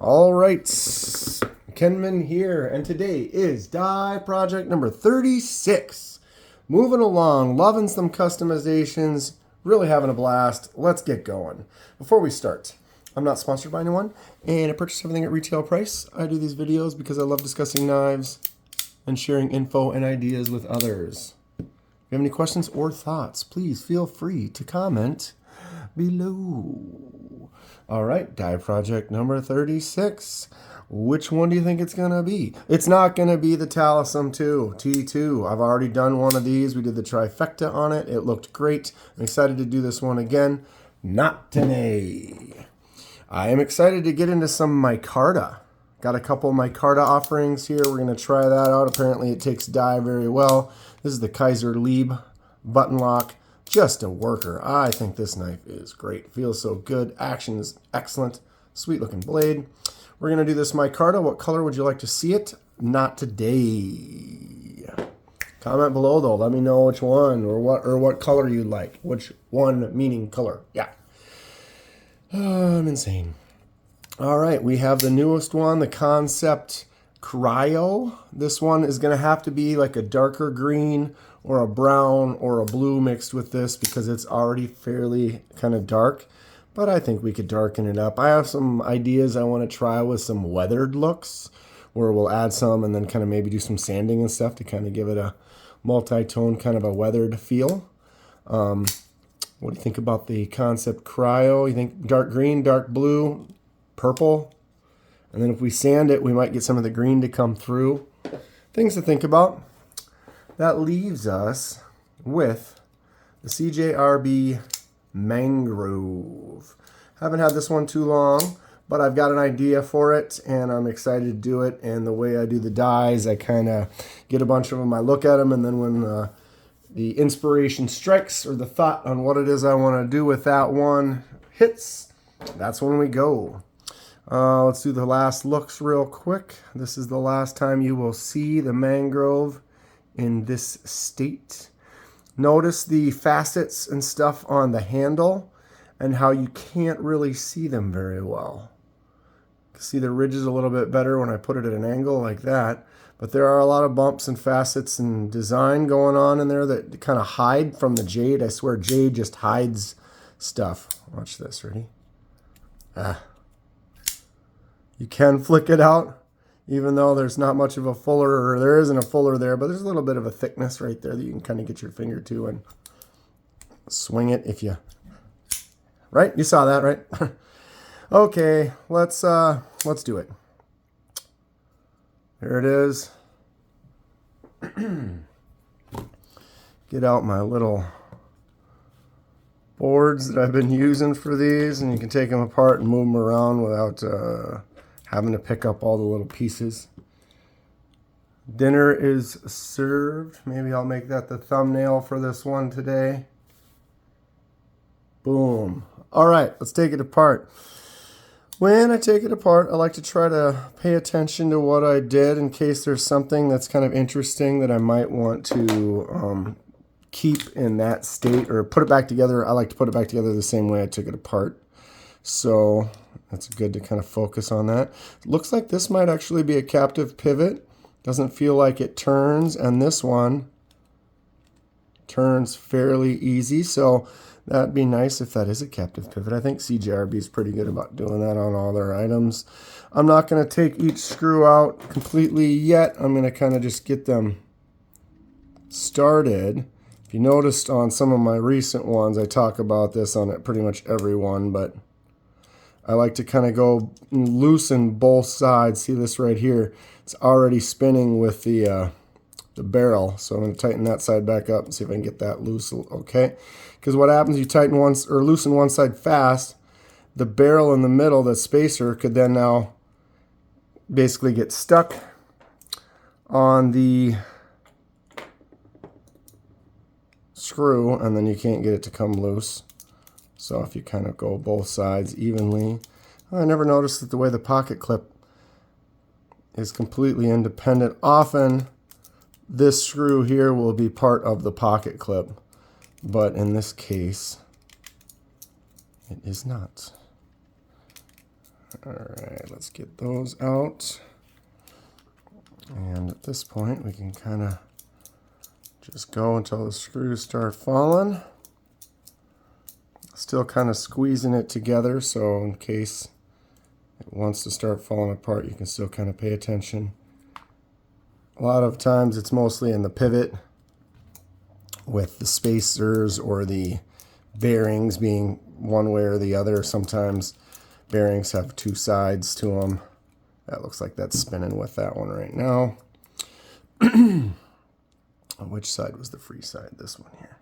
All right, Kenman here, and today is die project number 36. Moving along, loving some customizations, really having a blast. Let's get going. Before we start, I'm not sponsored by anyone, and I purchase everything at retail price. I do these videos because I love discussing knives and sharing info and ideas with others. If you have any questions or thoughts, please feel free to comment below. All right, die project number 36. Which one do you think it's going to be? It's not going to be the Talisman 2, T2. I've already done one of these. We did the trifecta on it. It looked great. I'm excited to do this one again. Not today. I am excited to get into some micarta. Got a couple of micarta offerings here. We're going to try that out. Apparently it takes die very well. This is the Kaiser Lieb button lock. Just a worker. I think this knife is great. Feels so good. Action is excellent. Sweet looking blade. We're going to do this micarta. What color would you like to see it? Not today. Comment below though. Let me know which one or what color you like. Which one meaning color. Yeah. I'm insane. All right. We have the newest one, the Concept Cryo. This one is going to have to be like a darker green or a brown or a blue mixed with this because it's already fairly kind of dark, but I think we could darken it up. I have some ideas I want to try with some weathered looks where we'll add some and then kind of maybe do some sanding and stuff to kind of give it a multi-tone kind of a weathered feel. What do you think about the Concept Cryo? You think dark green, dark blue, purple? And then if we sand it, we might get some of the green to come through. Things to think about. That leaves us with the CJRB Mangrove. Haven't had this one too long, but I've got an idea for it, and I'm excited to do it. And the way I do the dies, I kind of get a bunch of them, I look at them, and then when the inspiration strikes or the thought on what it is I want to do with that one hits, that's when we go. Let's do the last looks real quick. This is the last time you will see the Mangrove in this state. Notice the facets and stuff on the handle and how you can't really see them very well. See the ridges a little bit better when I put it at an angle like that, but there are a lot of bumps and facets and design going on in there that kind of hide from the jade. I swear jade just hides stuff. Watch this, ready? You can flick it out, even though there's not much of a fuller, or there isn't a fuller there, but there's a little bit of a thickness right there that you can kind of get your finger to and swing it if you, right? You saw that, right? Okay, let's do it. There it is. Get out my little boards that I've been using for these, and you can take them apart and move them around without having to pick up all the little pieces. Dinner is served. Maybe I'll make that the thumbnail for this one today. Boom. All right, let's take it apart. When I take it apart, I like to try to pay attention to what I did in case there's something that's kind of interesting that I might want to keep in that state or put it back together. I like to put it back together the same way I took it apart. So that's good to kind of focus on that. It looks like this might actually be a captive pivot. Doesn't feel like it turns, and this one turns fairly easy. So that'd be nice if that is a captive pivot. I think CJRB is pretty good about doing that on all their items. I'm not going to take each screw out completely yet. I'm going to kind of just get them started. If you noticed on some of my recent ones, I talk about this on pretty much every one, but I like to kind of go loosen both sides. See this right here? It's already spinning with the barrel. So I'm going to tighten that side back up and see if I can get that loose. Okay, because what happens, you tighten one or loosen one side fast, the barrel in the middle, the spacer, could then now basically get stuck on the screw, and then you can't get it to come loose. So if you kind of go both sides evenly. I never noticed that the way the pocket clip is completely independent. Often this screw here will be part of the pocket clip, but in this case it is not. All right, let's get those out. And at this point, we can kind of just go until the screws start falling. Still kind of squeezing it together, so in case it wants to start falling apart, you can still kind of pay attention. A lot of times it's mostly in the pivot with the spacers or the bearings being one way or the other. Sometimes bearings have two sides to them. That looks like that's spinning with that one right now. Which side was the free side? This one here.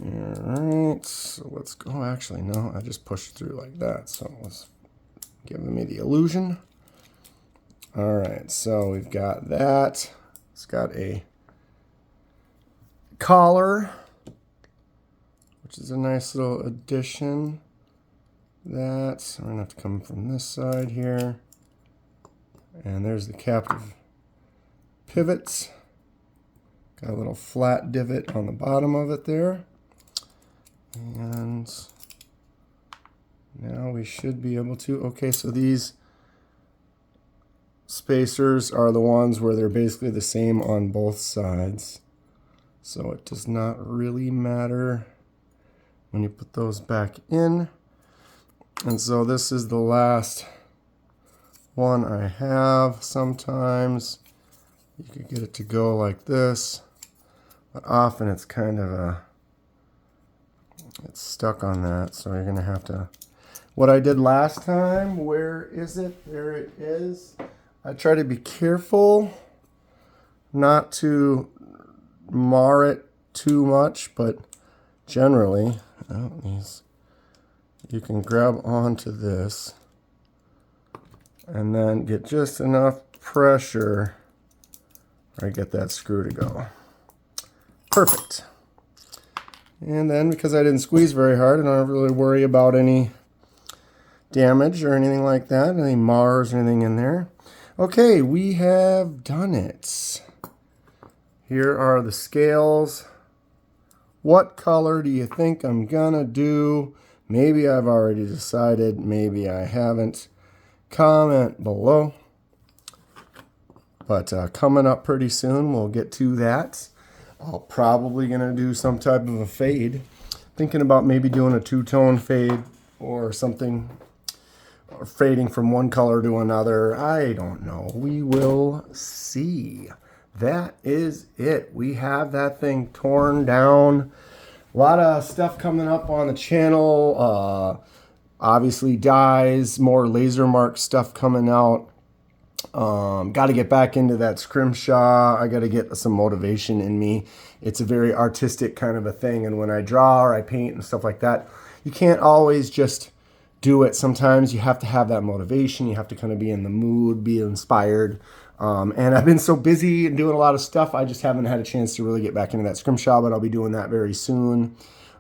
All right, so let's go. Actually, no, I just pushed through like that. So let's giving me the illusion. All right, so we've got that. It's got a collar, which is a nice little addition. That we're gonna have to come from this side here. And there's the captive pivots. Got a little flat divot on the bottom of it there. And now we should be able to, okay, so these spacers are the ones where they're basically the same on both sides. So it does not really matter when you put those back in. And so this is the last one I have. Sometimes you could get it to go like this, but often it's kind of it's stuck on that, so you're gonna have to, what I did last time, where is it? There it is. I try to be careful not to mar it too much, but generally, you can grab onto this and then get just enough pressure or get that screw to go. Perfect. And then because I didn't squeeze very hard, I don't really worry about any damage or anything like that, any mars or anything in there. Okay, we have done it. Here are the scales. What color do you think I'm gonna do? Maybe I've already decided, maybe I haven't. Comment below. But coming up pretty soon, we'll get to that. I'll probably gonna do some type of a fade. Thinking about maybe doing a two-tone fade or something, or fading from one color to another. I don't know. We will see. That is it. We have that thing torn down. A lot of stuff coming up on the channel. Obviously dies, more laser mark stuff coming out. Got to get back into that scrimshaw. I got to get some motivation in me. It's a very artistic kind of a thing, and when I draw or I paint and stuff like that, you can't always just do it. Sometimes you have to have that motivation. You have to kind of be in the mood, be inspired. And I've been so busy and doing a lot of stuff, I just haven't had a chance to really get back into that scrimshaw, but I'll be doing that very soon.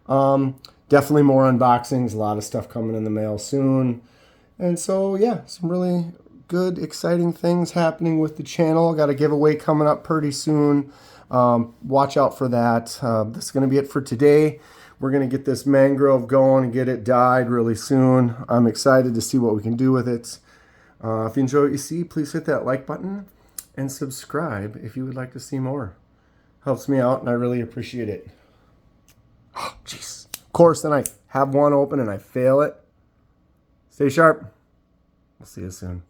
Definitely more unboxings, a lot of stuff coming in the mail soon. And so, yeah, some really good, exciting things happening with the channel. Got a giveaway coming up pretty soon. Watch out for that. This is going to be it for today. We're going to get this mangrove going and get it dyed really soon. I'm excited to see what we can do with it. If you enjoy what you see, please hit that like button and subscribe if you would like to see more. Helps me out and I really appreciate it. Oh, jeez. Of course, then I have one open and I fail it. Stay sharp. We'll see you soon.